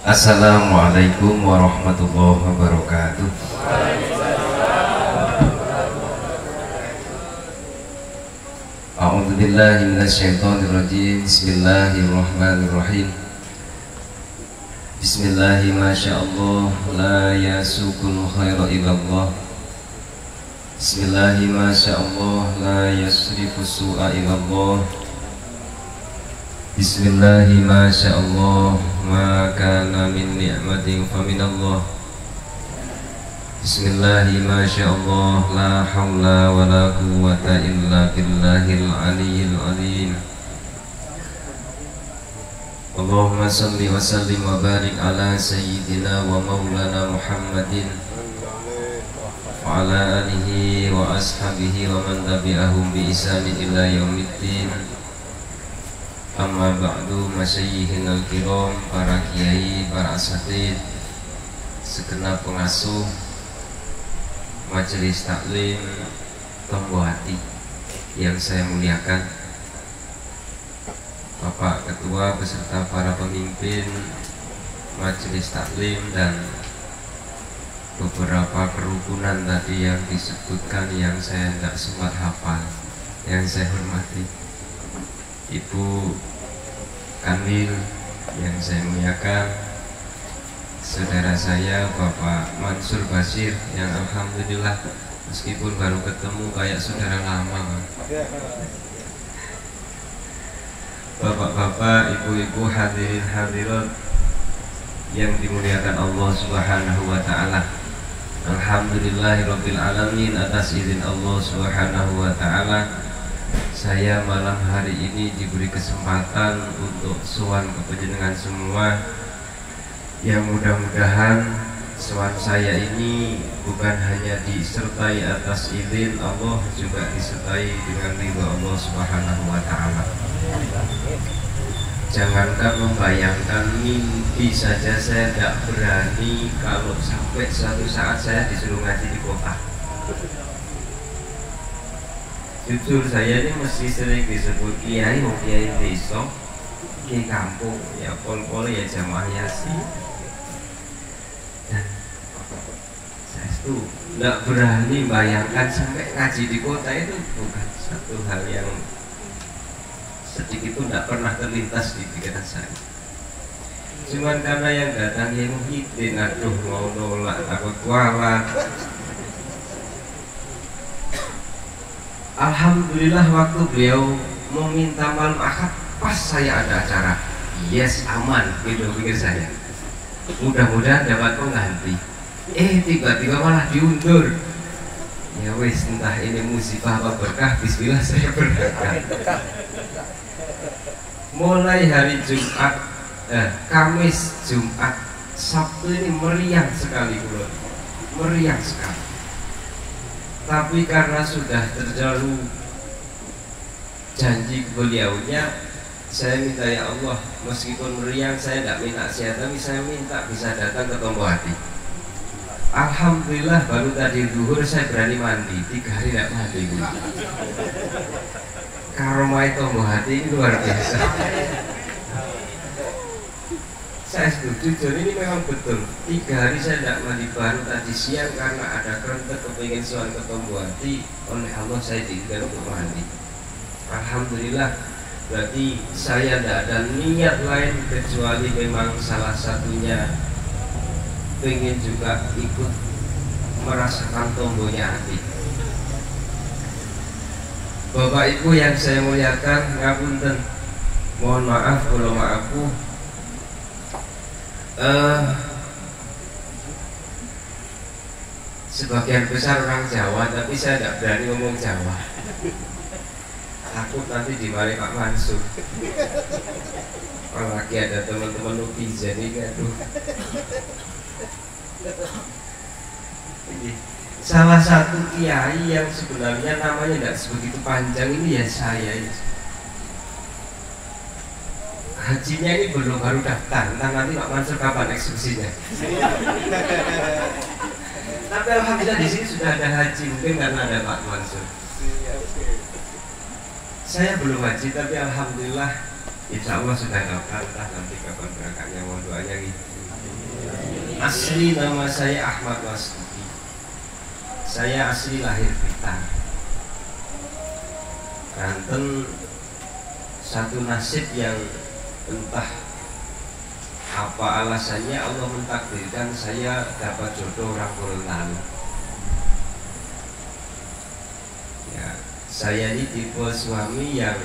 Assalamualaikum warahmatullahi wabarakatuh. A'udzu billahi minasyaitonir rajim. Bismillahirrahmanirrahim. Bismillahi masyaallah la yasukul khaira illallah. Bismillahi masyaallah la yasrifu su'a illallah. Bismillahi masyaallah ma kana min ni'matin faminallah. Bismillahi masyaallah la hawla wa la quwwata illa billahil aliyyil azim. Allahumma salli wa sallim wa barik ala sayyidina wa maulana Muhammadin wa ala alihi wa ashabihi wa man tabi'ahum bi ihsanin ila yaumiddin. Amma ba'du, masyayikhin al-kiram, para kiai, para asatidz, segenap pengasuh Majelis Taklim Tombo Hati yang saya muliakan, Bapak Ketua beserta para pemimpin Majelis Taklim dan beberapa kerukunan tadi yang disebutkan yang saya tidak sempat hafal, yang saya hormati, Ibu Kanwil yang saya muliakan, saudara saya Bapak Mansur Basir yang alhamdulillah meskipun baru ketemu kayak saudara lama. Bapak-bapak, ibu-ibu, hadirin hadirat yang dimuliakan Allah Subhanahu wa taala. Alhamdulillahirabbil alamin, atas izin Allah Subhanahu wa taala saya malam hari ini diberi kesempatan untuk sowan ke panjenengan semua, yang mudah-mudahan sowan saya ini bukan hanya disertai atas izin Allah, juga disertai dengan ridho Allah Subhanahu wa taala. Jangankan membayangkan, mimpi saja saya tidak berani kalau sampai suatu saat saya disuruh ngaji di kota. Jujur saya ini masih sering disebut kiai, mau kiai desa, kiai kampung, ya pol-pol ya jamaah yasin. Dan saya itu tidak berani bayangkan sampai ngaji di kota itu bukan satu hal yang sedikit pun tidak pernah terlintas di pikiran saya. Cuman karena yang datang yang Muhyiddin, aduh mau nolak takut kualat. Alhamdulillah waktu beliau meminta malam akad pas saya ada acara, yes aman, gitu pikir saya, mudah-mudahan dapat pengganti. Tiba-tiba malah diundur. Ya wes, entah ini musibah apa berkah, bismillah saya berangkat. Mulai hari Jumat, Kamis, Jumat, Sabtu ini meriang sekali, bro, meriang sekali. Tapi karena sudah terlalu janji beliaunya, saya minta ya Allah, meskipun meriang saya tidak minta sehat, tapi saya minta bisa datang ke Tombo Hati. Alhamdulillah baru tadi zuhur saya berani mandi, 3 hari tidak mandi. Karomai Tombo Hati ini luar biasa. Saya setuju, ini memang betul. 3 hari saya tidak mandi, baru tadi siang karena ada kerentek kepingin soal ke Tombo Hati, oleh Allah saya diizinkan untuk mandi. Alhamdulillah, berarti saya tidak ada niat lain kecuali memang salah satunya pengen juga ikut merasakan tombonya hati. Bapak Ibu yang saya muliakan, ngapunten, mohon maaf kalau maafku. Sebagian besar orang Jawa, tapi saya tidak berani ngomong Jawa. Takut nanti dimarahi Pak Mansur. Apalagi ada teman-teman netizen ini, aduh. Salah satu kiai yang sebenarnya namanya tidak sebegitu panjang ini ya saya. Hajinya ini belum, baru daftar. Entah nanti Pak Mansur kapan eksekusinya. Tapi alhamdulillah di sini sudah ada haji, mungkin karena ada Pak Mansur. Saya belum haji, tapi alhamdulillah insya Allah sudah daftar. Entah nanti kapan berangkatnya, mohon doanya gitu. Asli nama saya Ahmad Wastuti. Saya asli lahir Blitar, Banten. Satu nasib yang entah apa alasannya Allah mentakdirkan saya dapat jodoh orang Gorontalo. Ya, saya ini tipe suami yang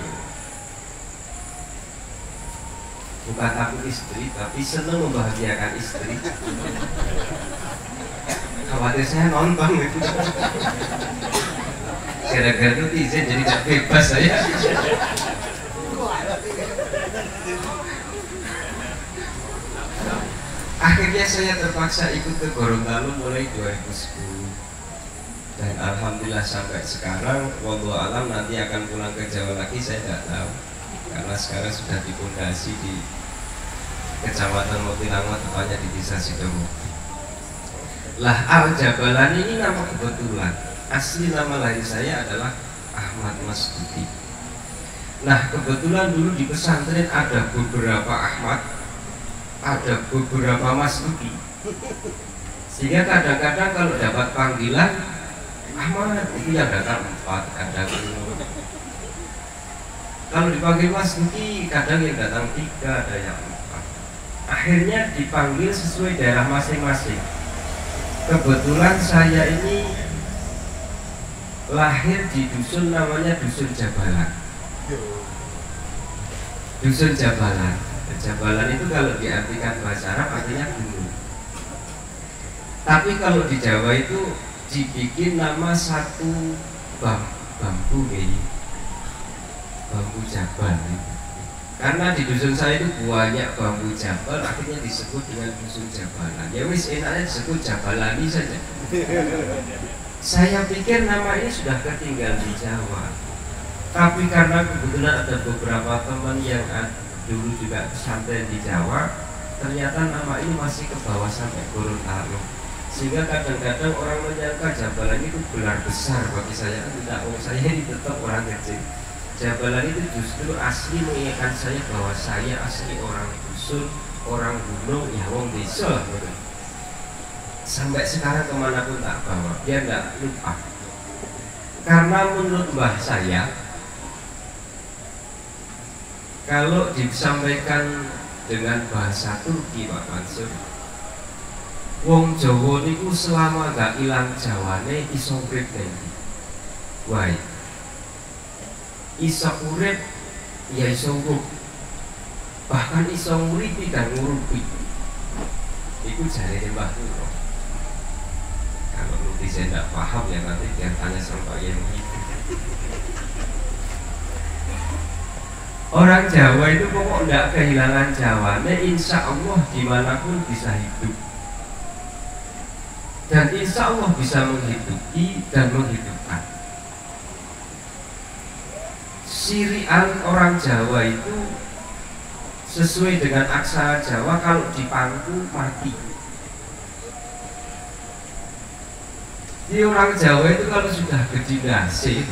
bukan takut istri, tapi senang membahagiakan istri. Khawatir saya nonton gitu. Gara-gara netizen jadi gak bebas saya. Akhirnya saya terpaksa ikut ke Gorontalo mulai 2010 dan alhamdulillah sampai sekarang. Wallahu alam nanti akan pulang ke Jawa lagi saya tidak tahu, karena sekarang sudah dipondasi di Kecamatan Motilango, tepatnya di Desa Sidomo. Lah, Al-Jabalan ini nama kebetulan. Asli nama lahir saya adalah Ahmad Wastuti. Nah, kebetulan dulu di pesantren ada beberapa Ahmad, ada beberapa Wastuti, sehingga kadang-kadang kalau dapat panggilan Ahmad itu yang datang 4, kadang kalau dipanggil Wastuti kadang yang datang 3, ada yang 4. Akhirnya dipanggil sesuai daerah masing-masing. Kebetulan saya ini lahir di dusun namanya Dusun Jabalan. Dusun Jabalan. Jabalan itu kalau diartikan bahasa Arab artinya gunung. Tapi kalau di Jawa itu dibikin nama satu bambu ini, bambu jabal. Karena di dusun saya itu banyak bambu jabal, akhirnya disebut dengan Dusun Jabalan. Ya wis, enaknya disebut Jabalani saja. Saya pikir nama ini sudah ketinggal di Jawa, tapi karena kebetulan ada beberapa teman yang dulu juga pesantren di Jawa, ternyata nama ini masih ke bawah sampai Gorontalo, sehingga kadang-kadang orang menyangka Jabalan itu gelar besar. Bagi saya kan tidak, saya ini tetap orang kecil. Jabalan itu justru asli mengingatkan saya bahwa saya asli orang dusun, orang gunung, ya wong desa. Sampai sekarang kemanapun tak bawa, dia nggak lupa. Karena menurut mbah saya, kalau disampaikan dengan bahasa Turki, Pak Mansur, wong Jawa niku selama gak ilang Jawane iso urip niki. Wae. Iso urip ya iso urip. Bahkan iso nguripi dan ngurupi. Iku jarene Mbah Kuro. Kalau netizen tidak paham ya nanti dia tanya sama Pak Yeni. Orang Jawa itu pokok tidak kehilangan Jawane, insya Allah dimanapun bisa hidup. Dan insya Allah bisa menghidupi dan menghidupkan. Sirian orang Jawa itu sesuai dengan aksara Jawa, kalau dipangku mati. Di orang Jawa itu kalau sudah gede nasi,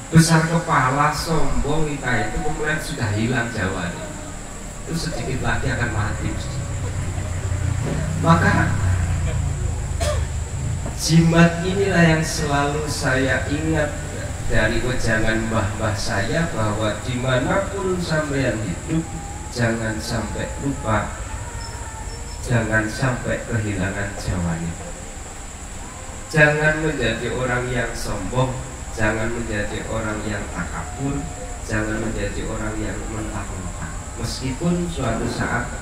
besar kepala, sombong, itu kemudian sudah hilang Jawa itu sedikit lagi akan mati. Maka jimat inilah yang selalu saya ingat dari wejangan mbah-mbah saya, bahwa dimanapun sampean hidup jangan sampai lupa, jangan sampai kehilangan Jawanya. Jangan menjadi orang yang sombong, jangan menjadi orang yang takabur, jangan menjadi orang yang mentang-mentang. Meskipun suatu saat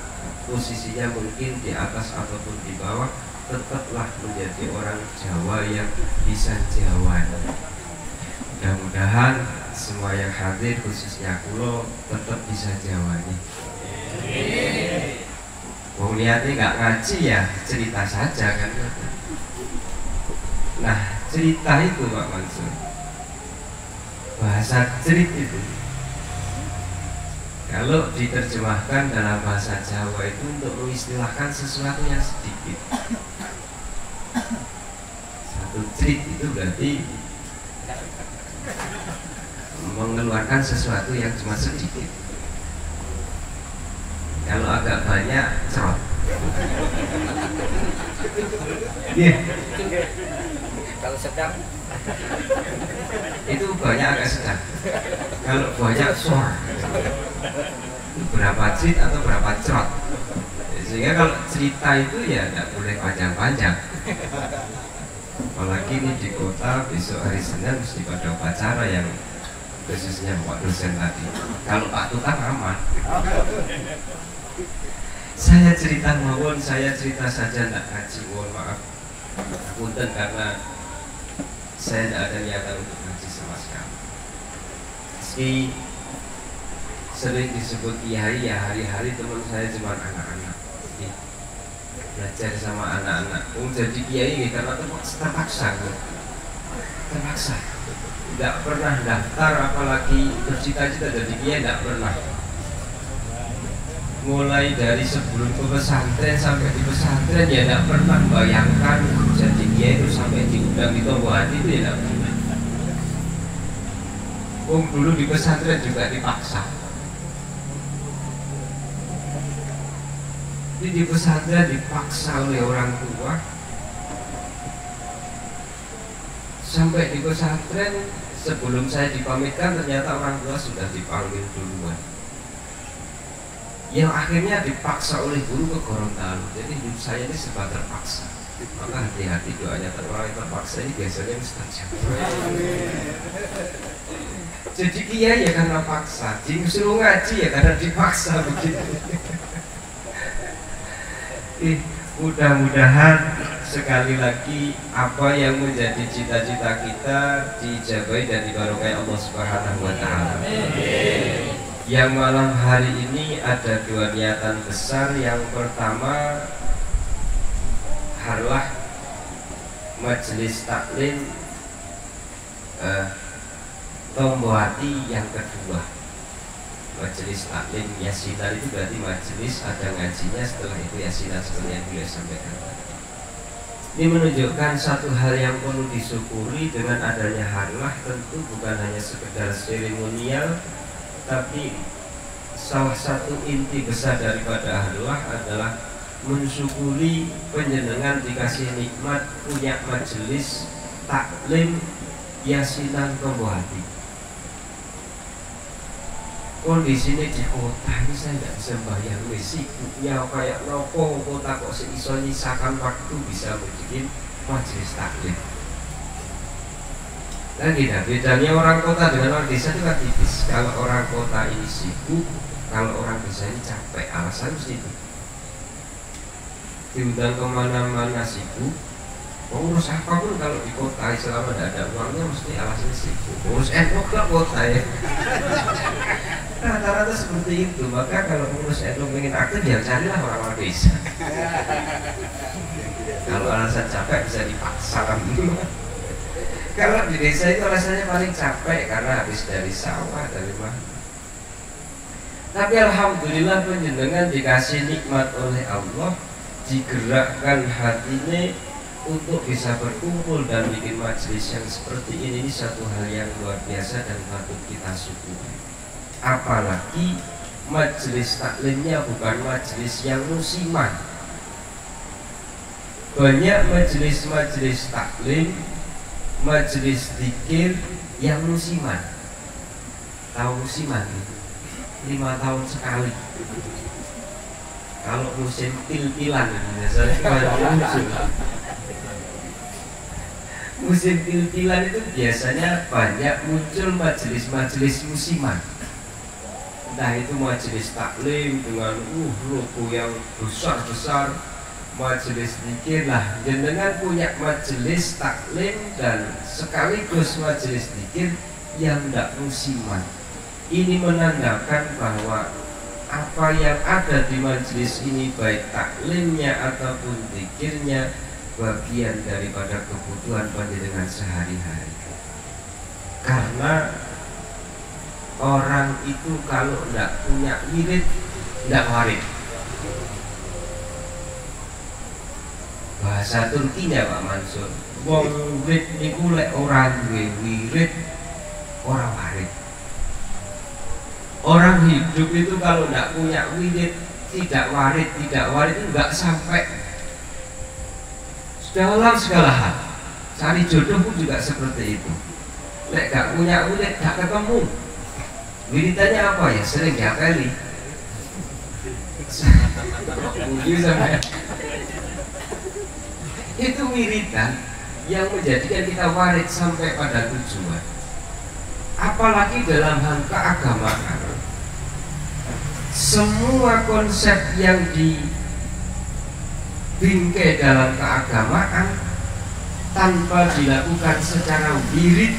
posisinya mungkin di atas ataupun di bawah, tetaplah menjadi orang Jawa yang bisa Jawa. Mudah-mudahan semua yang hadir, khususnya kulo, tetap bisa Jawa nih. Mau lihatnya nggak ngaji ya, cerita saja kan. Nah, cerita itu Pak Mansur, bahasa cerit itu kalau diterjemahkan dalam bahasa Jawa itu untuk mengistilahkan sesuatu yang sedikit. Satu cerit itu berarti mengeluarkan sesuatu yang cuma sedikit. Kalau agak banyak cerot. Iya. Kalau sedang Itu banyak agak sedang. Kalau banyak sor. Berapa cerit atau berapa cerot. Sehingga kalau cerita itu ya tidak boleh panjang-panjang. Apalagi ini di kota besok hari Senin mesti pada upacara yang khususnya Pak dosen tadi. Kalau Pak Tukang aman. Saya cerita mawon, saya cerita saja tidak ngaji, mohon maaf. Punten karena saya tidak ada niatan untuk ngaji sama sekali. Meski sering disebut kiai, ya hari-hari teman saya cuma anak-anak. Belajar sama anak-anak. Jadi kiai karena terpaksa, terpaksa. Tidak pernah daftar, apalagi bercita-cita jadi kiai, tidak pernah. Mulai dari sebelum ke pesantren sampai di pesantren ya tidak pernah bayangkan jadi kiai itu sampai diundang di Tombo Hati itu ya tidak pernah. Dulu di pesantren juga dipaksa. Di pesantren dipaksa oleh orang tua. Sampai di pesantren sebelum saya dipamitkan ternyata orang tua sudah dipanggil duluan. Yang akhirnya dipaksa oleh guru ke Gorontalo. Jadi hidup saya ini serba terpaksa. Maka hati-hati doanya, orang yang terpaksa ini biasanya mustajab. Jadi kiai ya karena paksa, disuruh ngaji ya karena dipaksa begitu. Mudah-mudahan sekali lagi apa yang menjadi cita-cita kita dijabai dan dibarokai Allah Subhanahu wa taala. Yang malam hari ini ada dua niatan besar. Yang pertama harlah majelis taklim Tombo Hati. Yang kedua majelis taklim yasinan, itu berarti majelis ada ngajinya, setelah itu yasinan seperti yang beliau sampaikan. Ini menunjukkan satu hal yang perlu disyukuri dengan adanya harlah. Tentu bukan hanya sekedar seremonial, tapi salah satu inti besar daripada harlah adalah mensyukuri penjenengan dikasih nikmat punya majelis taklim yasinan Tombo Hati. Kondisinya di kota ini saya tidak bisa bayang, sibuknya kayak nopo kota kok seiso nyisakan waktu bisa bikin majelis taklim. Dan tidak, bedanya orang kota dengan orang desa itu kan tipis. Kalau orang kota ini sibuk, kalau orang desa ini capek. Alasan mesti itu. Diundang kemana-mana sibuk. Pengurus apapun kalau di kota selama tidak ada uangnya mesti alasannya sibuk. Pengurus NU ke kota ya. Rata-rata seperti itu. Maka kalau pengurus NU ingin aktif ya carilah orang-orang desa. Kalau alasan capek bisa dipaksakan dulu. Kalau di desa itu rasanya paling capek karena habis dari sawah, dari mana. Tapi alhamdulillah penjenengan dikasih nikmat oleh Allah, digerakkan hatinya untuk bisa berkumpul dan bikin majelis yang seperti ini satu hal yang luar biasa dan patut kita syukuri. Apalagi majelis taklimnya bukan majelis yang musiman. Banyak majelis-majelis taklim, majelis zikir yang musiman. Tahu musiman? 5 tahun sekali. Kalau musim pil-pilan biasanya muncul. Musim pil-pilan itu biasanya banyak muncul majelis-majelis musiman. Entah itu majelis taklim dengan logo yang besar-besar, majelis zikir lah. Jenengan punya majelis taklim dan sekaligus majelis zikir yang tidak musiman. Ini menandakan bahwa apa yang ada di majelis ini, baik taklimnya ataupun zikirnya, bagian daripada kebutuhan panjenengan sehari-hari. Karena orang itu kalau tidak punya wirid, tidak warid. Bahasa Turkinya Pak Mansur, wong wirid niku lek ora duwe wirid ora warid. Orang hidup itu kalau tidak punya wirid tidak warid itu nggak sampai dalam segala hal. Cari jodoh pun juga seperti itu. Lek gak punya murid gak ketemu. Wiridannya apa ya? Sering diapeli. Itu wiridan yang menjadikan kita warid sampai pada tujuan. Apalagi dalam hal keagamaan, semua konsep yang dibingkai dalam keagamaan tanpa dilakukan secara wirid,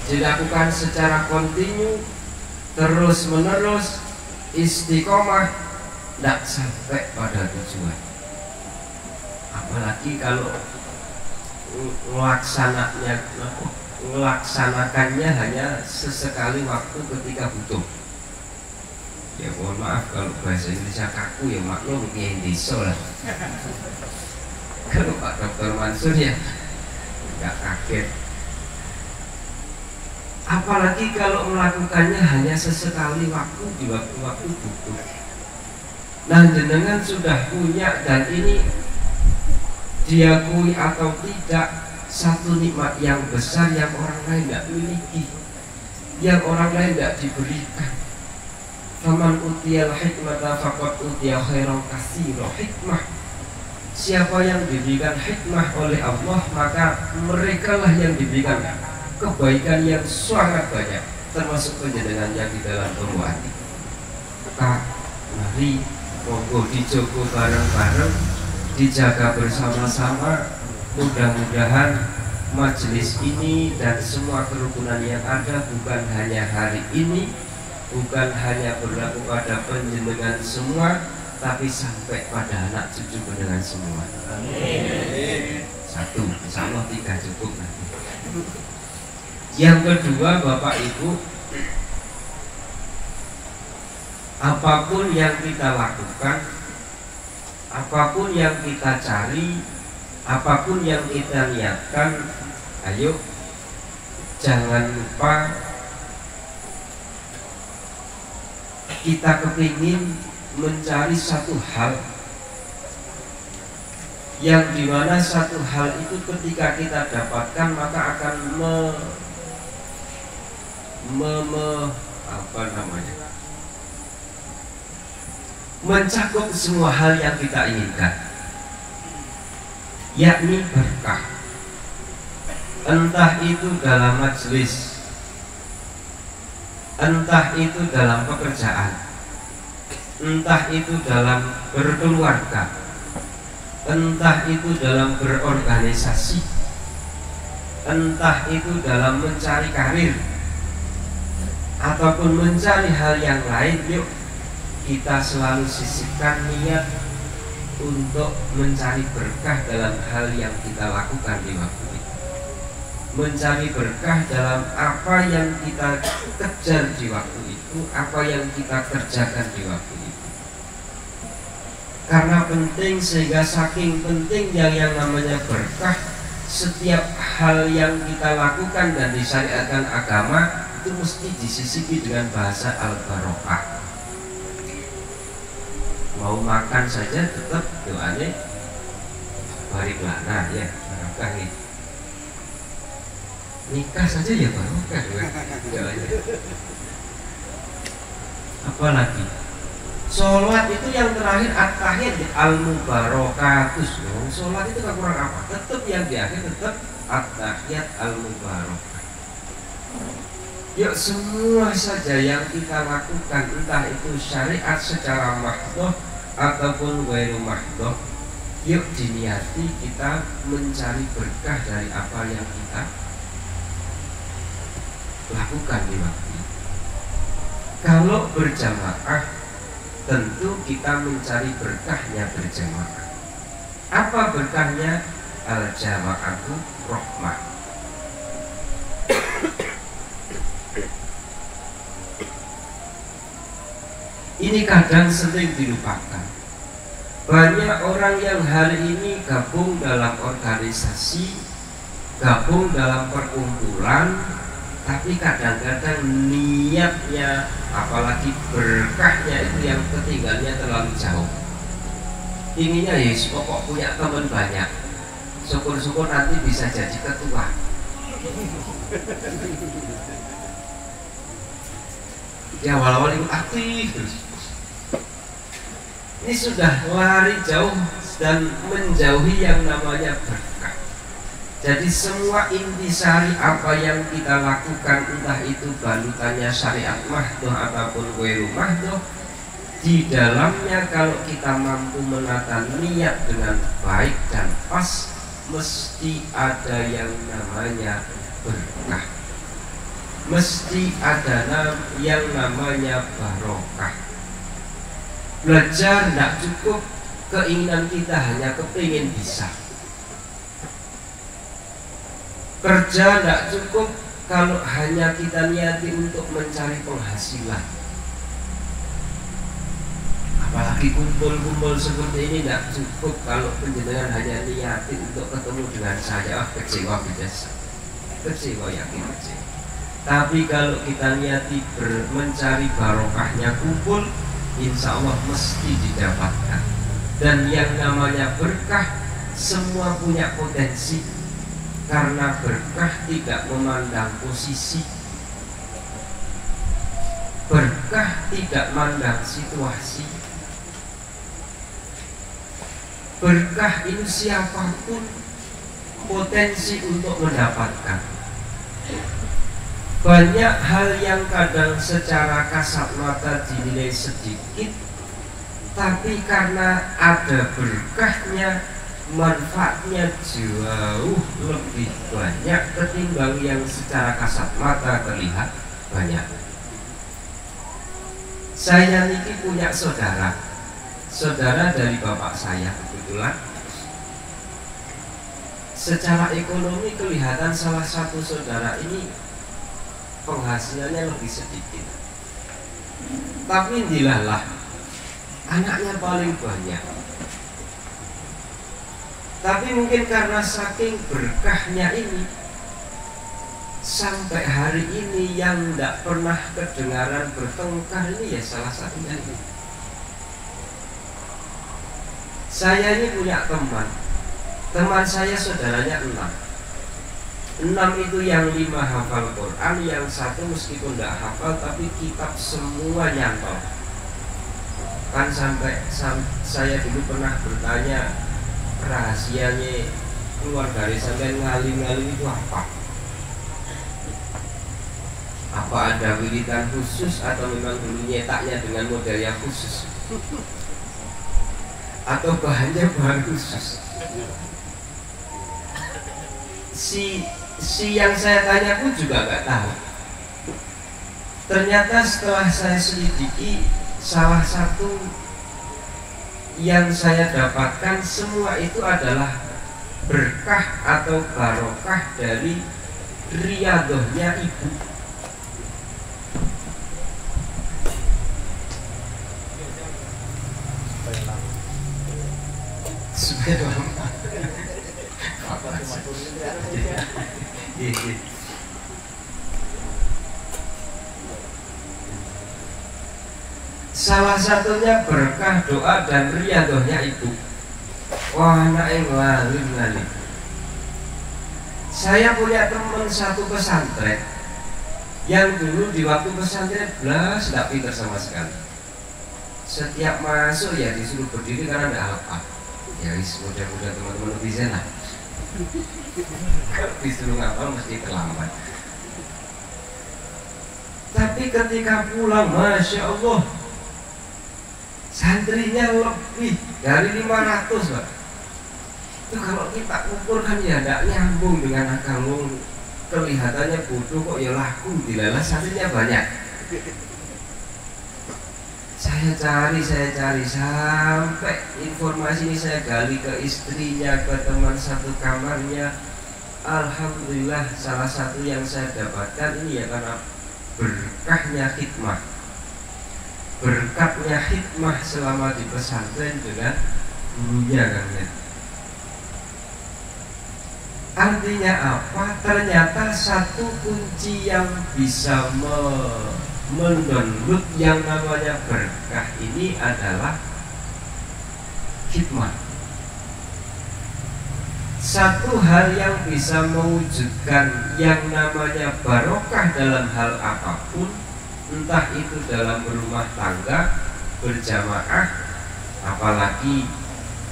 dilakukan secara kontinu, terus menerus, istiqomah, tidak sampai pada tujuan. Apalagi kalau melaksanakannya hanya sesekali waktu ketika butuh. Ya mohon maaf kalau bahasa Indonesia kaku ya, maklum yang desa lah. Kalau Pak Dr. Mansur ya nggak kaget. Apalagi kalau melakukannya hanya sesekali waktu di waktu-waktu butuh. Nah, jenengan sudah punya dan ini diakui atau tidak, satu nikmat yang besar yang orang lain tidak miliki, yang orang lain tidak diberikan. Faman utiyal hikmata faqad utiya khairan katsira. Hikmah, siapa yang diberikan hikmah oleh Allah, maka mereka lah yang diberikan kebaikan yang sangat banyak, termasuk penjenengan yang di dalam tubuh hati. Maka mari monggo dijogo bareng-bareng, dijaga bersama-sama. Mudah-mudahan majelis ini dan semua kerukunan yang ada bukan hanya hari ini, bukan hanya berlaku pada penjenengan semua, tapi sampai pada anak cucu penjenengan semua. Amin. Satu, insya Allah 3 cukup nanti. Yang kedua, Bapak Ibu, apapun yang kita lakukan, apapun yang kita cari, apapun yang kita niatkan, ayo jangan lupa kita kepingin mencari satu hal yang dimana satu hal itu ketika kita dapatkan maka akan mencakup semua hal yang kita inginkan, yakni berkah. Entah itu dalam majelis, entah itu dalam pekerjaan, entah itu dalam berkeluarga, entah itu dalam berorganisasi, entah itu dalam mencari karir ataupun mencari hal yang lain. Yuk kita selalu sisipkan niat untuk mencari berkah dalam hal yang kita lakukan di waktu itu, mencari berkah dalam apa yang kita kejar di waktu itu, apa yang kita kerjakan di waktu itu. Karena penting, sehingga saking pentingnya yang namanya berkah, setiap hal yang kita lakukan dan disyariatkan agama itu mesti disisipi dengan bahasa al-barokah. Mau makan saja tetap doanya barik lana ya, barokah ya. Nikah saja ya barokah doanya. Apalagi sholat itu yang terakhir at-tahiyat al-mubarakatus. Sholat itu gak kurang apa, tetap yang di akhir tetap at-tahiyat al-mubarakah. Yuk semua saja yang kita lakukan, entah itu syariat secara mahdoh ataupun ghairu mahdoh, yuk diniati kita mencari berkah dari apa yang kita lakukan di waktu itu. Kalau berjamaah, tentu kita mencari berkahnya berjamaah. Apa berkahnya? Al-jama'atu rahmah. Ini kadang sering dilupakan. Banyak orang yang hari ini gabung dalam organisasi, gabung dalam perkumpulan, Tapi kadang-kadang niatnya, apalagi berkahnya itu yang ketinggalnya terlalu jauh. Inginnya ya pokok punya teman banyak, syukur-syukur nanti bisa jadi ketua. Ya awal-awal itu aktif terus. Ini sudah lari jauh dan menjauhi yang namanya berkah. Jadi semua intisari apa yang kita lakukan, entah itu balutannya syariat mahdoh ataupun ghairu mahdoh, di dalamnya kalau kita mampu menata niat dengan baik dan pas, mesti ada yang namanya berkah, mesti ada yang namanya barokah. Belajar tidak cukup, keinginan kita hanya kepingin bisa. Kerja tidak cukup kalau hanya kita niati untuk mencari penghasilan. Apalagi kumpul-kumpul seperti ini tidak cukup kalau penjenengan hanya niati untuk ketemu dengan saya. Kecewa biasa, kecewa yakin kecewa. Tapi kalau kita niati mencari barokahnya kumpul, insya Allah mesti didapatkan. Dan yang namanya berkah semua punya potensi. Karena berkah tidak memandang posisi, berkah tidak memandang situasi. Berkah ini siapapun potensi untuk mendapatkan. Banyak hal yang kadang secara kasat mata dinilai sedikit, tapi karena ada berkahnya, manfaatnya jauh lebih banyak ketimbang yang secara kasat mata terlihat banyak. Saya niki punya saudara dari bapak saya kebetulan. Secara ekonomi kelihatan salah satu saudara ini penghasilannya lebih sedikit, tapi dilalah anaknya paling banyak. Tapi mungkin karena saking berkahnya ini, sampai hari ini yang tidak pernah kedengaran bertengkar ini ya salah satunya ini. Saya ini punya teman saya saudaranya 6 itu yang 5 hafal Quran, yang 1 meskipun tidak hafal tapi kitab semua nyantol. Kan sampai saya dulu pernah bertanya, rahasianya keluar dari sampai ngalim-ngalim itu apa? Apa ada wiridan khusus atau memang dulu nyetaknya dengan model yang khusus? Atau bahannya bahan khusus? Si yang saya tanya pun juga nggak tahu. Ternyata setelah saya selidiki, salah satu yang saya dapatkan semua itu adalah berkah atau barokah dari riyadohnya ibu. Salah satunya berkah doa dan riyadohnya ibu. Wah, anaknya ngalim. Saya punya teman satu pesantren yang dulu di waktu pesantren belas tidak pintar sama sekali. Setiap masuk ya disuruh berdiri karena tidak apa. Ya mudah-mudahan teman-teman bisa lah. Kalau disuruh ngapal mesti terlambat. Tapi ketika pulang, Masya Allah, santrinya lebih dari 500 Pak. Itu kalau kita ukur kan ya tidak nyambung dengan akal. Kelihatannya bodoh kok ya laku, dilalah santrinya banyak. Saya cari sampai informasi ini saya gali ke istrinya, ke teman satu kamarnya. Alhamdulillah salah satu yang saya dapatkan ini ya karena berkahnya hikmah, berkatnya hikmah selama di pesantren dengan gurunya kan ya. Artinya apa? Ternyata satu kunci yang bisa mendownload yang namanya berkah ini adalah hikmah. Satu hal yang bisa mewujudkan yang namanya barokah dalam hal apapun, entah itu dalam rumah tangga, berjamaah, apalagi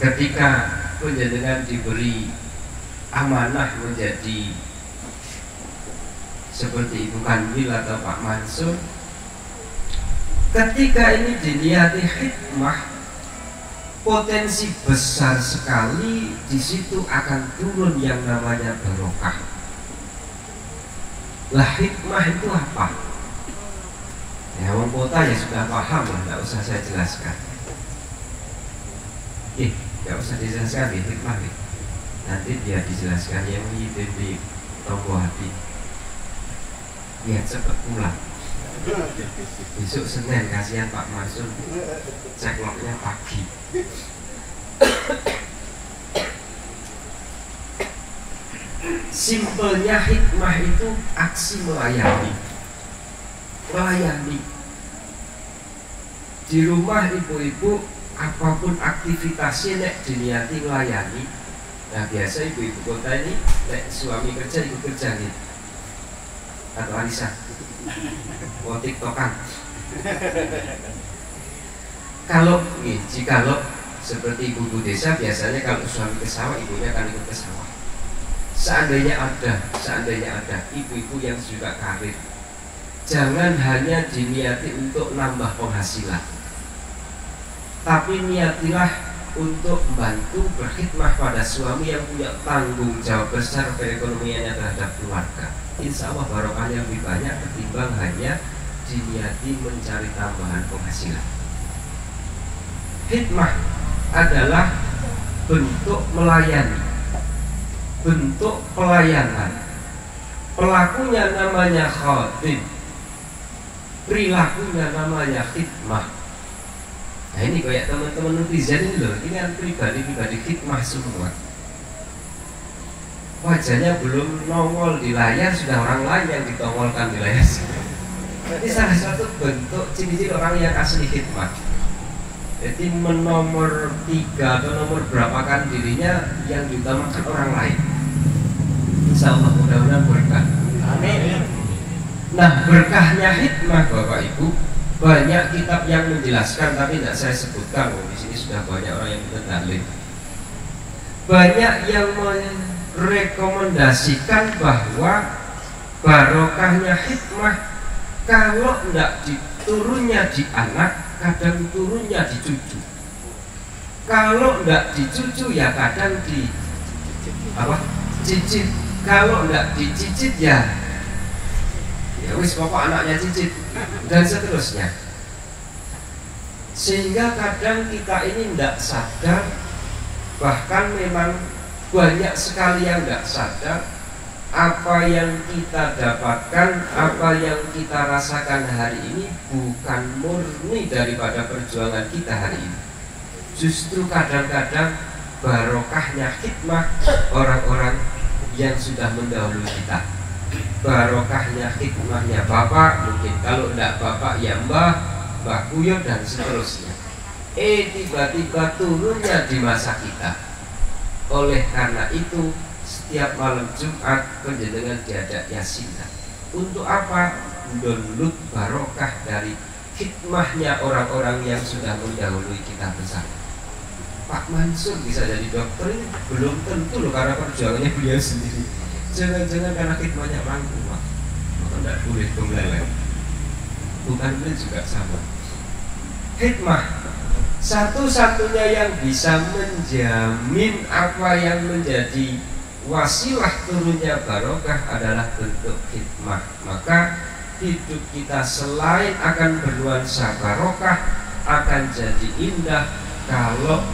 ketika panjenengan diberi amanah menjadi seperti Ibu Kanwil atau Pak Mansur, ketika ini diniati hikmah, potensi besar sekali di situ akan turun yang namanya barokah. Lah hikmah itu apa? Ya orang kota ya sudah paham lah, tidak usah saya jelaskan. Tidak usah dijelaskan hikmah. Nanti dia dijelaskan yang di toko hati. Biar cepat pulang. Besok Senin kasihan Pak Mansur, cekloknya pagi. Simpelnya hikmah itu aksi melayani. Melayani. Di rumah ibu-ibu apapun aktivitasnya nek diniati melayani. Nah biasa ibu-ibu kota ini nek suami kerja ikut kerja nih. Atau Alisa mau tiktokan. Jikalau seperti ibu desa biasanya kalau suami ke sawah ibunya akan ikut ke sawah. Seandainya ada ibu-ibu yang juga karir, jangan hanya diniati untuk nambah penghasilan, tapi niatilah untuk membantu berkhidmah pada suami yang punya tanggung jawab besar perekonomiannya terhadap keluarga. Insya Allah barokahnya lebih banyak ketimbang hanya diniati mencari tambahan penghasilan. Hikmah adalah bentuk melayani, bentuk pelayanan. Pelakunya namanya khatib, perilakunya namanya hikmah. Nah ini kayak teman-teman netizen ini loh, ini kan pribadi-pribadi hikmah semua. Wajahnya belum nongol di layar, sudah orang lain yang ditongolkan di layar. Ini salah satu bentuk ciri-ciri orang yang asli hikmah. Jadi menomor 3 atau nomor berapa dirinya yang diutamakan orang lain. Insya Allah mudah-mudahan berkah. Amin. Nah berkahnya hikmah Bapak Ibu, banyak kitab yang menjelaskan tapi tidak saya sebutkan. Di sini sudah banyak orang yang mendalil. Banyak yang merekomendasikan bahwa barokahnya hikmah kalau tidak diturunnya di anak, kadang turunnya di cucu. Kalau tidak di cucu ya kadang di cicit. Kalau tidak dicicit ya wis pokok anaknya cicit dan seterusnya. Sehingga kadang kita ini tidak sadar, bahkan memang banyak sekali yang tidak sadar apa yang kita dapatkan, apa yang kita rasakan hari ini bukan murni daripada perjuangan kita hari ini. Justru kadang-kadang barokahnya hikmah orang-orang yang sudah mendahului kita. Barokahnya hikmahnya bapak, mungkin kalau tidak bapak ya mbah Kuyo dan seterusnya. Tiba-tiba turunnya di masa kita. Oleh karena itu setiap malam Jumat panjenengan diajak yasinan. Untuk apa? Download barokah dari hikmahnya orang-orang yang sudah mendahului kita bersama. Pak Mansur bisa jadi dokter ini belum tentu loh, karena perjuangannya beliau sendiri. Jangan-jangan karena hikmahnya orang tua, maka tidak boleh meleleh. Bukan beliau juga sama. Hikmah satu-satunya yang bisa menjamin apa yang menjadi wasilah turunnya barokah adalah bentuk hikmah. Maka hidup kita selain akan bernuansa barokah akan jadi indah kalau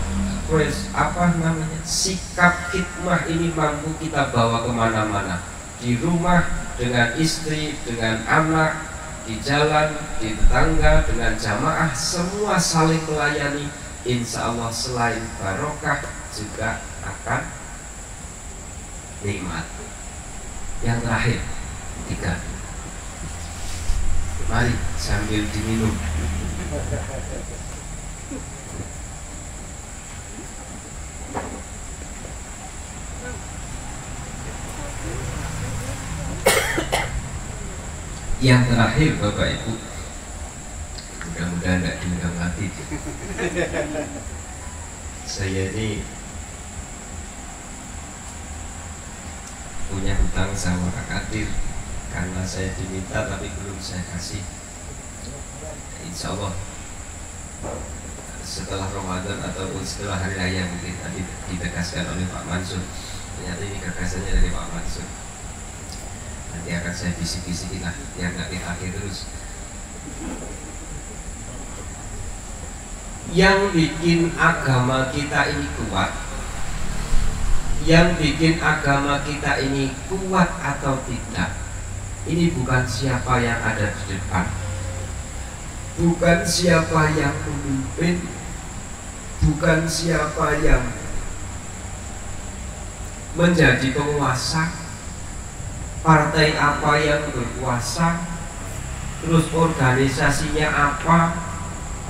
sikap hikmah ini mampu kita bawa kemana-mana, di rumah, dengan istri, dengan anak, di jalan, di tetangga, dengan jamaah, semua saling melayani. Insya Allah selain barokah juga akan nikmat. Yang terakhir, 3. Mari sambil diminum. Yang terakhir Bapak Ibu, mudah-mudahan tidak diundang lagi. Saya ini punya hutang sama Kak Kadir karena saya diminta tapi belum saya kasih. Insya Allah setelah Ramadan ataupun setelah hari raya mungkin tadi ditegaskan oleh Pak Mansur. Ternyata ini gagasannya dari Pak Mansur. Nanti akan saya bisik-bisikin lah biar nggak dipakai terus. Yang bikin agama kita ini kuat, yang bikin agama kita ini kuat atau tidak, ini bukan siapa yang ada di depan, bukan siapa yang memimpin, bukan siapa yang menjadi penguasa, partai apa yang berkuasa, terus organisasinya apa,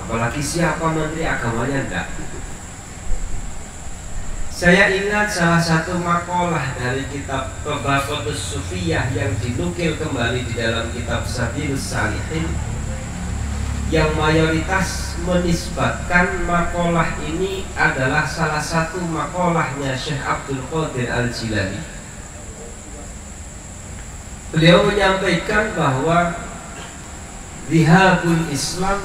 apalagi siapa menteri agamanya, enggak. Saya ingat salah satu makalah dari kitab Tabaqatus Sufiyah yang dinukil kembali di dalam kitab Sabilus Salihin, yang mayoritas menisbatkan makalah ini adalah salah satu makalahnya Syekh Abdul Qadir Al-Jilani. Beliau menyampaikan bahwa Dhihabul Islam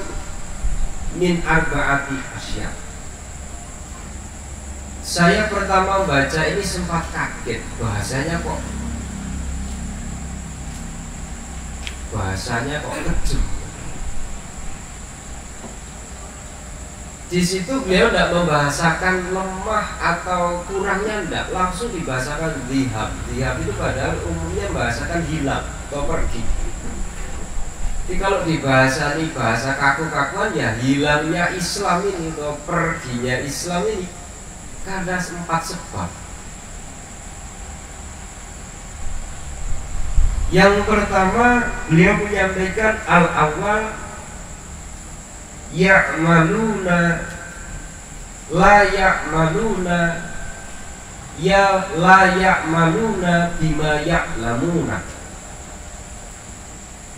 min arba'ati asya. Saya pertama baca ini sempat kaget, bahasanya kok kejam. Di situ beliau tidak membahasakan lemah atau kurangnya, tidak, langsung dibahasakan dhihab. Dhihab itu padahal umumnya membahasakan hilang atau pergi. Jadi kalau dibahasa ini bahasa kaku-kakuan, ya hilangnya Islam ini atau perginya Islam ini karena 4 sebab. Yang pertama, beliau menyampaikan al-awwal ya'maluna la ya'maluna ya la ya'maluna bima ya'lamuna.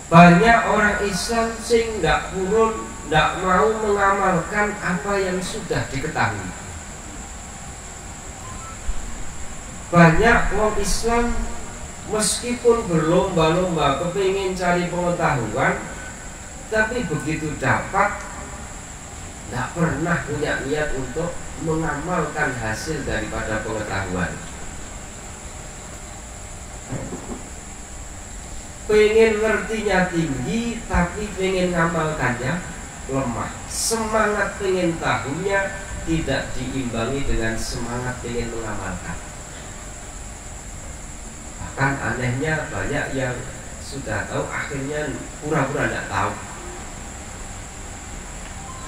Banyak orang Islam sing ndak purun, ndak mau mengamalkan apa yang sudah diketahui. Banyak orang Islam meskipun berlomba-lomba kepingin cari pengetahuan, tapi begitu dapat tidak pernah punya niat untuk mengamalkan hasil daripada pengetahuan. Pengen ngertinya tinggi, tapi pengen ngamalkannya lemah. Semangat pengen tahunya tidak diimbangi dengan semangat pengen mengamalkan. Bahkan anehnya banyak yang sudah tahu akhirnya pura-pura tidak tahu.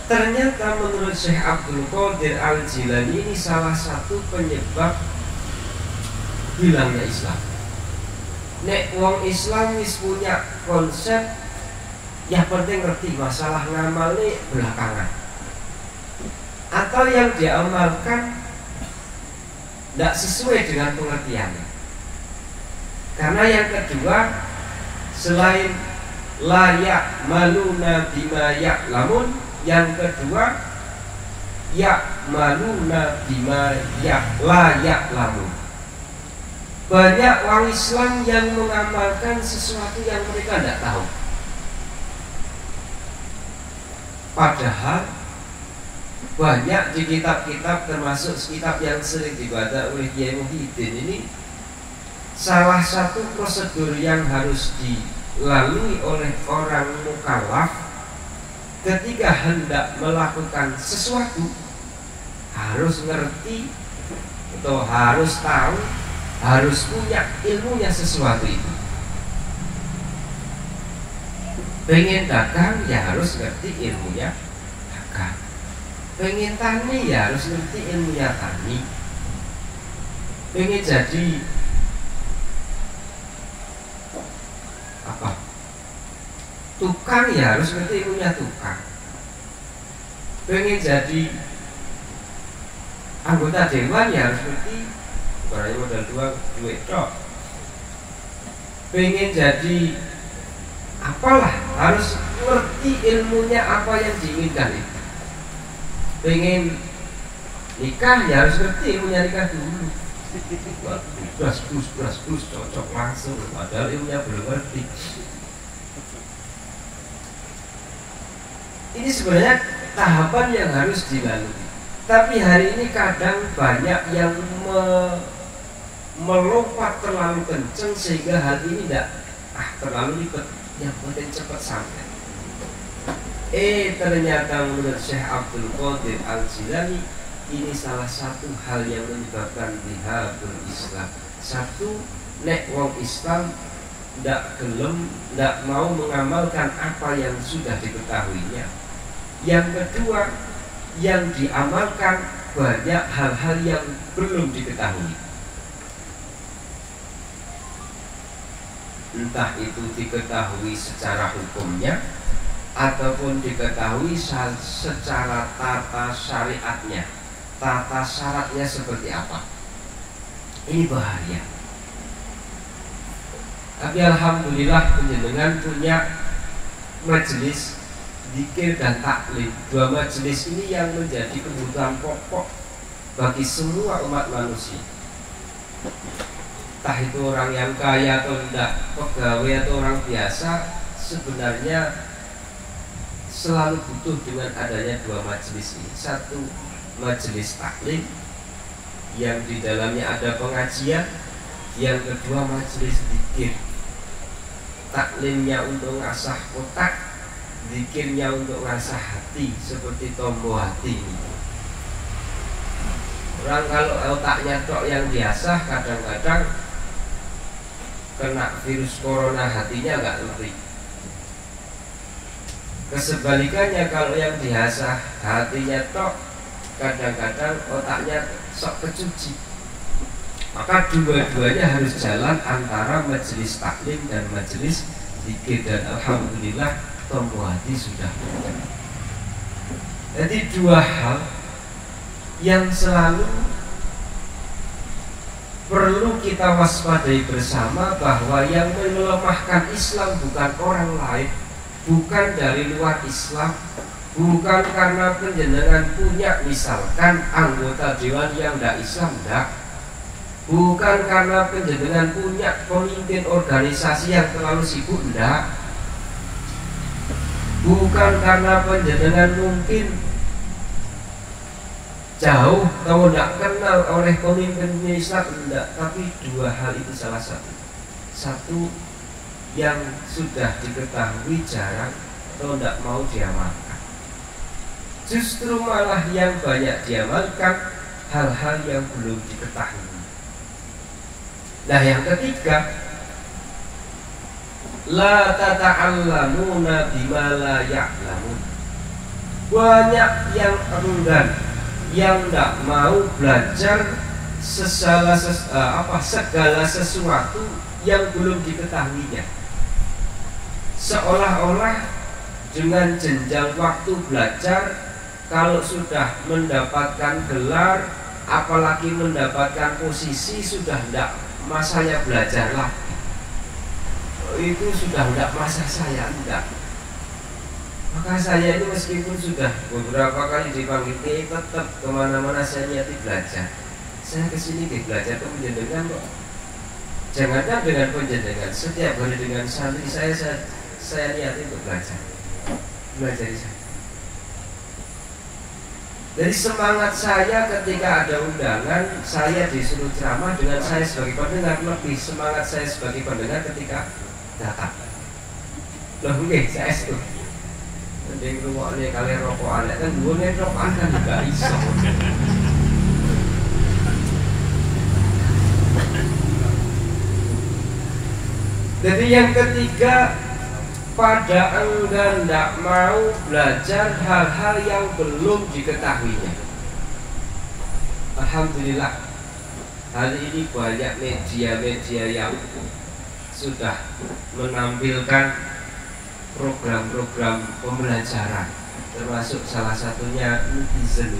Ternyata menurut Syekh Abdul Qadir Al-Jilani ini salah satu penyebab hilangnya Islam. Nek wong Islam wis punya konsep, yang penting ngerti masalah ngamal ini belakangan, atau yang dia amalkan tidak sesuai dengan pengertiannya. Karena yang kedua, selain layak maluna bima ya'lamun, yang kedua ya'maluna bima la ya'lamun. Banyak orang Islam yang mengamalkan sesuatu yang mereka tidak tahu. Padahal banyak di kitab-kitab, termasuk kitab yang sering dibaca oleh Kiai Muhyiddin ini, salah satu prosedur yang harus dilalui oleh orang mukallaf ketika hendak melakukan sesuatu, harus ngerti atau harus tahu, harus punya ilmunya sesuatu itu. Pengen dagang ya harus ngerti ilmunya dagang. Pengen tani ya harus ngerti ilmunya tani. Pengen jadi Tukang ya harus ngerti ilmunya tukang. Pengen jadi anggota dewan ya harus ngerti, bukan hanya modal duit tok. Pengen jadi apalah harus ngerti ilmunya apa yang diinginkan itu. Pengen nikah ya harus ngerti ilmunya nikah dulu. Bras cocok langsung, padahal ilmunya belum ngerti. Ini sebenarnya tahapan yang harus dilalui. Tapi hari ini kadang banyak yang melompat terlalu kenceng sehingga hal ini tidak terlalu ribet. Yang penting cepat sampai. Ternyata menurut Syekh Abdul Qadir Al-Jilani ini salah satu hal yang menyebabkan dihabul Islam. Satu, nek wong Islam tidak mau mengamalkan apa yang sudah diketahuinya. Yang kedua, yang diamalkan banyak hal-hal yang belum diketahui. Entah itu diketahui secara hukumnya ataupun diketahui secara tata syariatnya, tata syaratnya seperti apa. Ini bahaya. Tapi alhamdulillah penjenengan punya majelis zikir dan taklim. Dua majelis ini yang menjadi kebutuhan pokok bagi semua umat manusia. Entah itu orang yang kaya atau tidak, pegawai atau orang biasa, sebenarnya selalu butuh dengan adanya dua majelis ini. Satu, majelis taklim yang di dalamnya ada pengajian. Yang kedua, majelis zikir. Taklimnya untuk ngasah otak, zikirnya untuk ngasah hati, seperti tombol hati. Orang kalau otaknya tok yang biasa, kadang-kadang kena virus corona, hatinya nggak ngerti. Kesebalikannya, kalau yang biasa hatinya tok, kadang-kadang otaknya sok kecuci. Maka dua-duanya harus jalan antara majelis taklim dan majelis zikir. Dan alhamdulillah tombol hati sudah. Jadi dua hal yang selalu perlu kita waspadai bersama, bahwa yang melemahkan Islam bukan orang lain, bukan dari luar Islam, bukan karena penjenengan punya misalkan anggota dewan yang tidak Islam, tidak. Bukan karena penjenengan punya pemimpin organisasi yang terlalu sibuk, tidak. Bukan karena penjenengan mungkin jauh atau tidak kenal oleh pemimpin Islam, tidak. Tapi dua hal itu salah satu. Satu, yang sudah diketahui jarang atau tidak mau diamalkan. Justru malah yang banyak diamalkan hal-hal yang belum diketahui. Nah, yang ketiga, la tata'allamuna bima la ya'lamun. Banyak yang enggan, yang tidak mau belajar segala sesuatu yang belum diketahuinya. Seolah-olah dengan jenjang waktu belajar, kalau sudah mendapatkan gelar, apalagi mendapatkan posisi, sudah tidak masanya belajar lagi. Itu sudah tidak masa saya, tidak. Maka saya ini meskipun sudah beberapa kali dipanggil, tetap kemana-mana saya niati belajar. Saya kesini belajar ke penjenengan kok. Jangankan dengan penjenengan, setiap hari dengan santri saya niati untuk belajar di sana. Jadi semangat saya ketika ada undangan, saya disuruh ceramah, dengan saya sebagai pendengar, lebih semangat saya sebagai pendengar ketika datang. Loh nggih, saya itu. Mending rungokne kalian rokokan, kan duwune rokokan kan juga iso. Jadi yang ketiga, pada enggan tidak mau belajar hal-hal yang belum diketahuinya. Alhamdulillah, hari ini banyak media-media yang sudah menampilkan program-program pembelajaran, termasuk salah satunya netizen.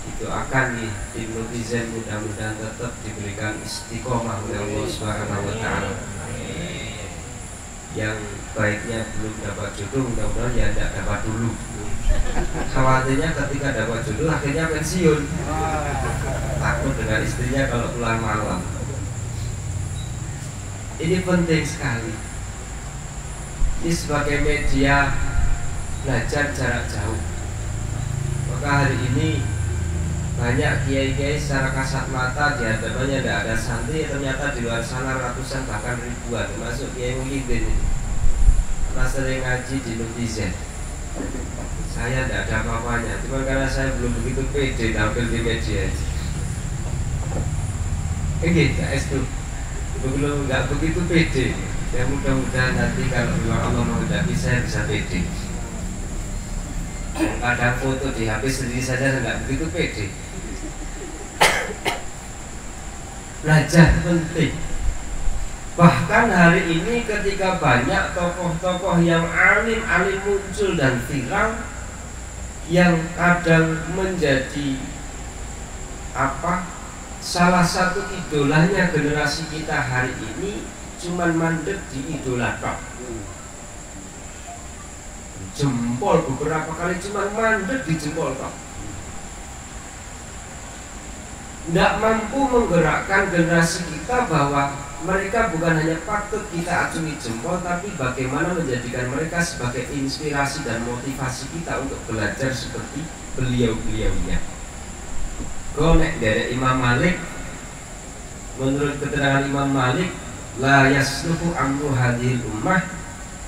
Itu akan nih tim netizen mudah-mudahan tetap diberikan istiqomah oleh Allah Subhanahu wa Ta'ala. Yang baiknya belum dapat jodoh, mudah-mudahan ya tidak dapat dulu. Khawatirnya ketika dapat jodoh akhirnya pensiun, takut dengan istrinya kalau pulang malam. Ini penting sekali. Ini sebagai media belajar jarak jauh. Maka hari ini banyak kiai-kiai secara kasat mata di hadapannya tidak ada santri, ternyata di luar sana ratusan bahkan ribuan, termasuk Kiai Muhyiddin ini. Karena sering ngaji di netizen. Saya tidak ada apa-apanya, cuma karena saya belum begitu pede tampil di media. Itu belum nggak begitu pede. Ya mudah-mudahan nanti kalau Allah menghendaki saya bisa pede. Kadang foto di HP sendiri saja nggak begitu pede. Belajar penting. Bahkan hari ini ketika banyak tokoh-tokoh yang alim muncul dan viral, yang kadang menjadi salah satu idolanya generasi kita hari ini, cuman mandek di idola tok. Jempol beberapa kali cuman mandek di jempol tok. Tidak mampu menggerakkan generasi kita bahwa mereka bukan hanya patut kita acungi jempol, tapi bagaimana menjadikan mereka sebagai inspirasi dan motivasi kita untuk belajar seperti beliau-beliaunya. Konek dari Imam Malik, menurut keterangan Imam Malik, la yasluhu amru hadhil ummah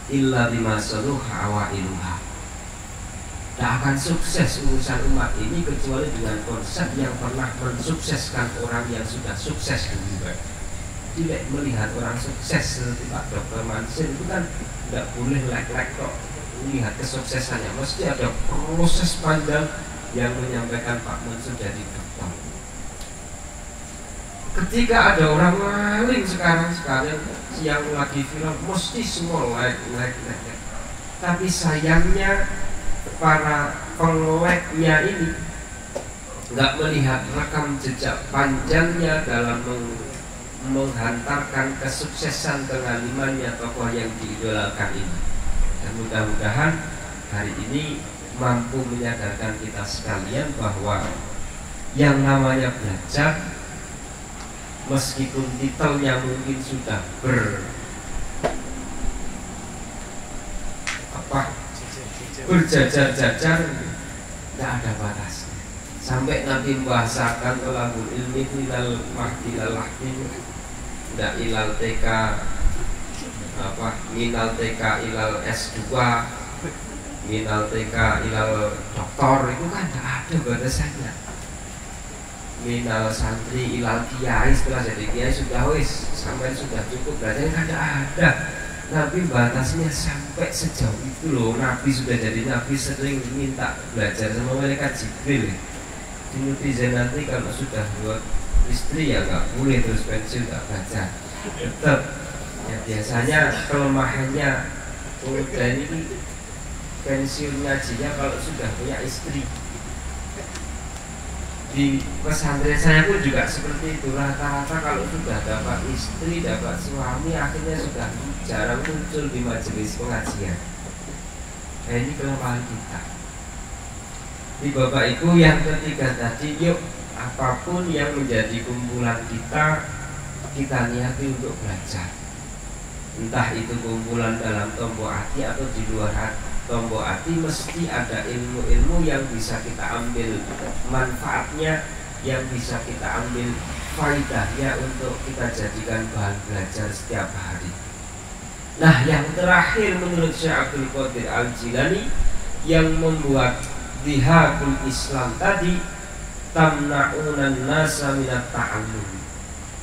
illa bima saluha awailuha. Tak akan sukses urusan umat ini kecuali dengan konsep yang pernah mensukseskan orang yang sudah sukses dulu. Tidak melihat orang sukses seperti Pak Dr. Mansur itu kan tidak boleh like kok melihat kesuksesannya, mesti ada proses panjang yang menyampaikan Pak Mansur jadi dokter. Ketika ada orang maling sekarang yang lagi viral, mesti semua like. Tapi sayangnya para pengeleknya ini nggak melihat rekam jejak panjangnya dalam menghantarkan kesuksesan pengalimannya tokoh yang diidolakan ini. Dan mudah-mudahan hari ini mampu menyadarkan kita sekalian bahwa yang namanya belajar, meskipun titelnya mungkin sudah berjajar-jajar, tidak ada batasnya. Sampai Nabi membahasakan tolabul ilmi ilal mahdi ilal lahdi, tidak ilal TK, minal TK ilal S2, minal TK ilal doktor, itu kan tidak ada batasannya. Minal santri ilal kiai, setelah jadi kiai sudah sampai sudah cukup belajar, kan tidak ada. Nabi batasnya sampai sejauh itu loh. Nabi sudah jadi Nabi sering minta belajar sama mereka Jibril. Di netizen nanti kalau sudah buat istri ya nggak boleh terus pensiun nggak belajar. Tetap ya biasanya kelemahannya pemuda ini pensiun ngajinya kalau sudah punya istri. Di pesantren saya pun juga seperti itu. Rata-rata kalau sudah dapat istri, dapat suami, akhirnya sudah jarang muncul di majelis pengajian. Nah, ini kelemahan kita. Di Bapak Ibu yang ketiga tadi, yuk apapun yang menjadi kumpulan kita niati untuk belajar. Entah itu kumpulan dalam tombok hati atau di luar hati. Tombok hati mesti ada ilmu-ilmu yang bisa kita ambil manfaatnya, yang bisa kita ambil faidahnya untuk kita jadikan bahan belajar setiap hari. Nah, yang terakhir menurut Syekh Abdul Qadir Al-Jilani yang membuat dhihakul Islam tadi, tamna'unan nasa minat ta'allum,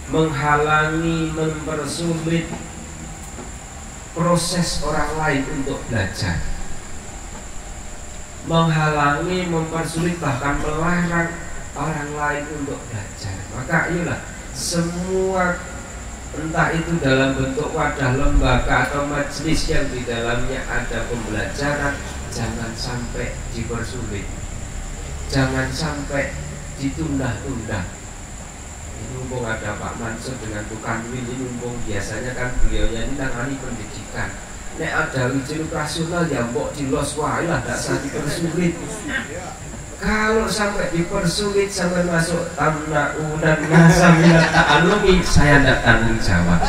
menghalangi, mempersulit proses orang lain untuk belajar, menghalangi, mempersulit, bahkan melarang orang lain untuk belajar. Maka inilah semua entah itu dalam bentuk wadah lembaga atau majelis yang di dalamnya ada pembelajaran, jangan sampai dipersulit, jangan sampai ditunda-tunda. Ini mumpung ada Pak Mansur dengan tukang Win, ini mumpung biasanya kan beliaunya ini nangani pendidikan. Nek ada ujian operasional ya mbok dilos, wah lah tidak usah dipersulit. Kalau sampai dipersulit sampai masuk tamna'unan nasamina ta'alumi, saya tidak tanggung jawab.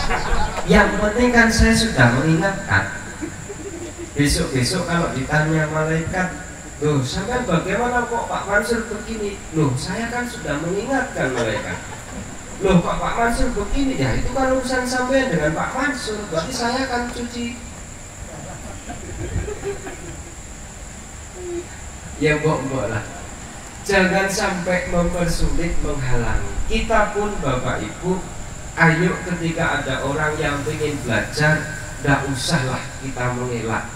Yang penting kan saya sudah mengingatkan. Besok-besok kalau ditanya malaikat, loh sampai bagaimana kok Pak Mansur begini? Loh saya kan sudah mengingatkan malaikat. Loh Pak Mansur begini, ya itu kan urusan sampean dengan Pak Mansur, berarti saya kan cuci. Ya mbok lah, jangan sampai mempersulit, menghalangi. Kita pun Bapak Ibu, ayo ketika ada orang yang ingin belajar, tidak usahlah kita mengelak,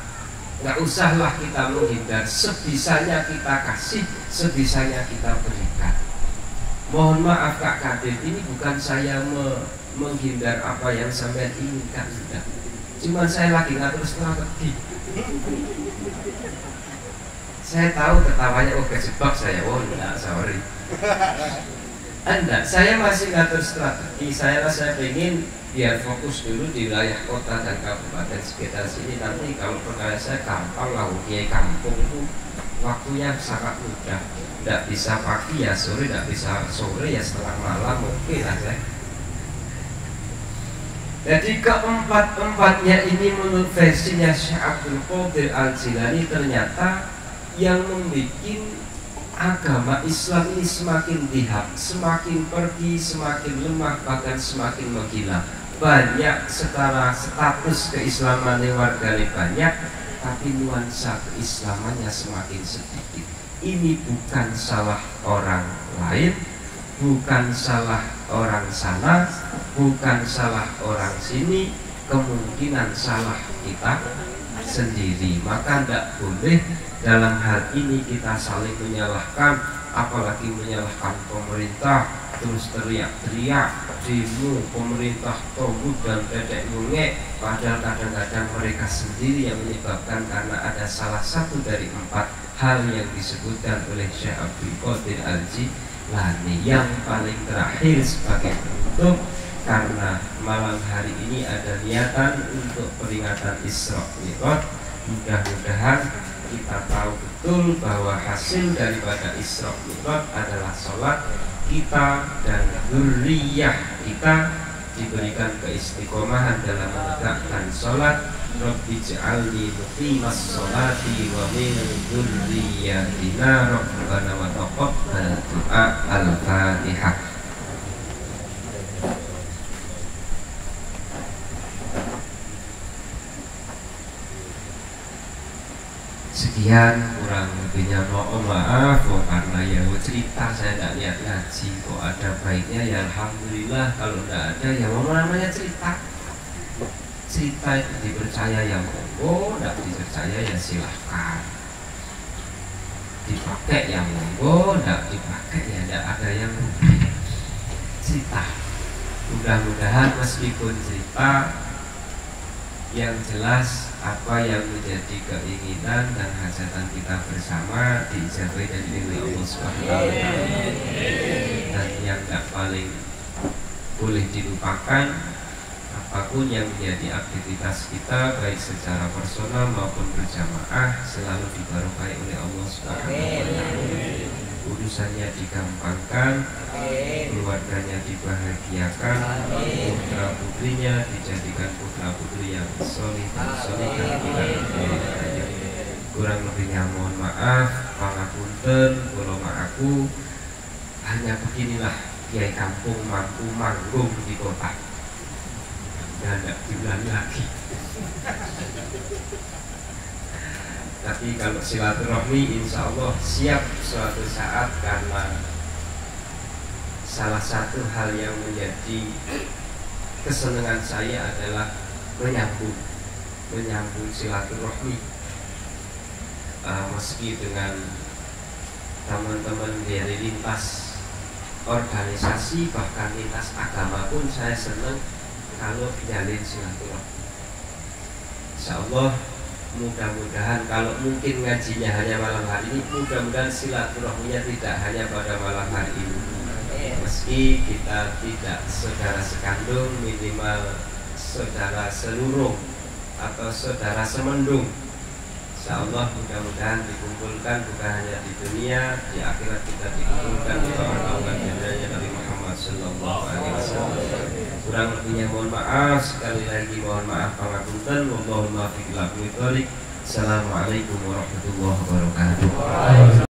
tidak usahlah kita menghindar. Sebisanya kita kasih, sebisanya kita berikan. Mohon maaf Kak Kadin, ini bukan saya menghindar apa yang sampean inginkan, tidak. Cuma saya lagi ngatur strategi. Saya tahu ketawanya, oh kejebak saya, oh enggak, sorry. Enggak, saya masih ngatur strategi. Saya ingin biar fokus dulu di wilayah kota dan kabupaten sekitar sini. Nanti kalau perkara saya gampang lah, kiai kampung itu waktunya sangat mudah. Tidak bisa pagi ya sore, tidak bisa sore ya setengah malam, oke lah saya. Jadi keempat-empatnya ini menurut versinya Syekh Abdul Qadir Al-Jilani ternyata yang membuat agama Islam ini semakin dihab, semakin pergi, semakin lemah, bahkan semakin menggila. Banyak secara status keislamannya warganya banyak, tapi nuansa keislamannya semakin sedikit. Ini bukan salah orang lain, bukan salah orang sana, bukan salah orang sini, kemungkinan salah kita sendiri. Maka tidak boleh dalam hal ini kita saling menyalahkan, apalagi menyalahkan pemerintah, terus teriak-teriak, demo pemerintah togut dan dedek ngungek, padahal kadang-kadang mereka sendiri yang menyebabkan, karena ada salah satu dari 4 hal yang disebutkan oleh Syekh Abdul Qadir Al-Jilani. Yang paling terakhir sebagai penutup, karena malam hari ini ada niatan untuk peringatan Isra Mi'raj, mudah-mudahan kita tahu betul bahwa hasil daripada Isra Mi'raj adalah sholat kita dan dzurriyyah kita diberikan keistiqomahan dalam menegakkan sholat. Rabbi ij'alni muqimas sholati wa min dzurriyyatina rabbana wa taqabbal du'a. Al-Fatihah. Sekian kurang lebihnya mohon maaf karena ya cerita saya tidak lihat ngaji, kok ada baiknya ya alhamdulillah, kalau tidak ada ya mau namanya cerita. Cerita itu dipercaya ya monggo, tidak dipercaya ya silahkan. Dipakai ya monggo, tidak dipakai ya tidak ada yang rugi. Cerita, mudah-mudahan meskipun cerita, yang jelas apa yang menjadi keinginan dan hajatan kita bersama diijabahi dan diridhoi Allah Subhanahu wa taala. Dan yang tak paling boleh dilupakan, apapun yang menjadi aktivitas kita baik secara personal maupun berjamaah selalu dibarokahi oleh Allah Subhanahu wa taala. Urusannya digampangkan, keluarganya dibahagiakan, putra putrinya dijadikan putra putri yang solih dan solih dan tidak. Kurang lebihnya mohon maaf, pangapunten, kula ma'aku. Hanya beginilah kiai kampung mampu manggung di kota dan tidak diulangi lagi. Tapi kalau silaturahmi insya Allah siap suatu saat, karena salah satu hal yang menjadi kesenangan saya adalah menyambung silaturahmi, meski dengan teman-teman dari lintas organisasi bahkan lintas agama pun saya senang kalau jalin silaturahmi. Insyaallah mudah-mudahan kalau mungkin ngajinya hanya malam hari ini, mudah-mudahan silaturahminya tidak hanya pada malam hari ini. Meski kita tidak saudara sekandung, minimal saudara selurung atau saudara semendung. Insyaallah mudah-mudahan dikumpulkan bukan hanya di dunia, di akhirat kita dikumpulkan di bawah naungan jannahnya Nabi Muhammad sallallahu alaihi wasallam. Kurang lebihnya mohon maaf, sekali lagi mohon maaf pangapunten. Wallahu muwaffiq ila aqwamit thoriq. Assalamualaikum warahmatullahi wabarakatuh.